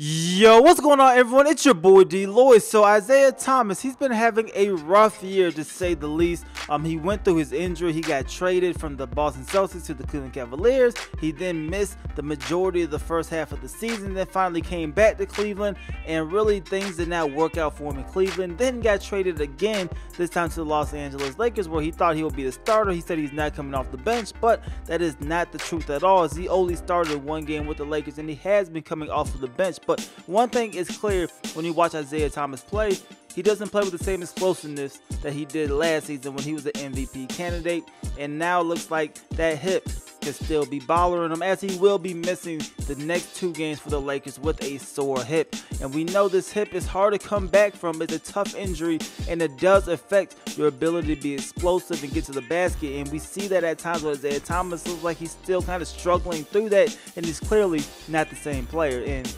Yo, what's going on, everyone? It's your boy DLloyd. So Isaiah Thomas, he's been having a rough year to say the least. He went through his injury. He got traded from the Boston Celtics to the Cleveland Cavaliers. He then missed the majority of the first half of the season, then finally came back to Cleveland, and really things did not work out for him in Cleveland. Then got traded again, this time to the Los Angeles Lakers, where he thought he would be the starter. He said he's not coming off the bench, but that is not the truth at all, as he only started one game with the Lakers, and he has been coming off of the bench. But one thing is clear when you watch Isaiah Thomas play, he doesn't play with the same explosiveness that he did last season when he was an MVP candidate, and now it looks like that hip can still be bothering him, as he will be missing the next 2 games for the Lakers with a sore hip. And we know this hip is hard to come back from. It's a tough injury, and it does affect your ability to be explosive and get to the basket, and we see that at times with Isaiah Thomas. Looks like he's still kind of struggling through that, and he's clearly not the same player. And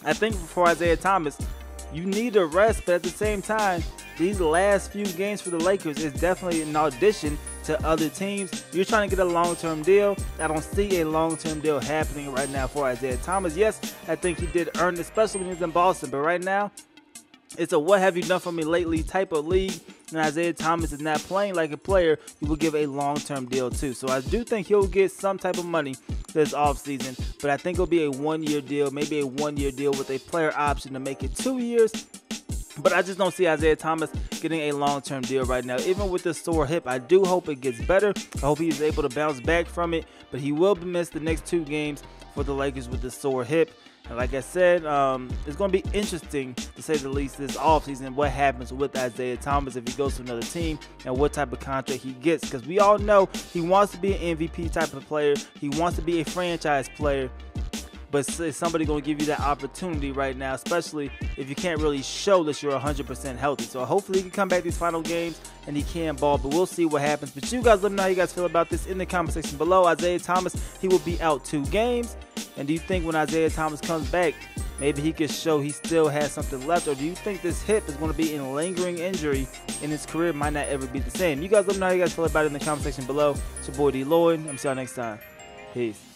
I think for Isaiah Thomas, you need a rest, but at the same time, these last few games for the Lakers is definitely an audition to other teams. You're trying to get a long-term deal. I don't see a long-term deal happening right now for Isaiah Thomas. Yes, I think he did earn it, especially when he was in Boston, but right now, it's a what have you done for me lately type of league, and Isaiah Thomas is not playing like a player you will give a long-term deal to. So I do think he'll get some type of money this offseason, but I think it'll be a 1-year deal, maybe a 1-year deal with a player option to make it 2 years. But I just don't see Isaiah Thomas getting a long-term deal right now. Even with this sore hip, I do hope it gets better. I hope he's able to bounce back from it, but he will miss the next 2 games for the Lakers with the sore hip. And like I said, it's going to be interesting, to say the least, this offseason, what happens with Isaiah Thomas if he goes to another team and what type of contract he gets. Because we all know he wants to be an MVP type of player. He wants to be a franchise player. But is somebody going to give you that opportunity right now, especially if you can't really show that you're 100% healthy? So hopefully he can come back these final games and he can ball, but we'll see what happens. But you guys let me know how you guys feel about this in the comment section below. Isaiah Thomas, he will be out 2 games. And do you think when Isaiah Thomas comes back, maybe he could show he still has something left? Or do you think this hip is going to be a lingering injury and his career might not ever be the same? You guys let me know how you guys feel about it in the comment section below. It's your boy DLloyd. I'm see y'all next time. Peace.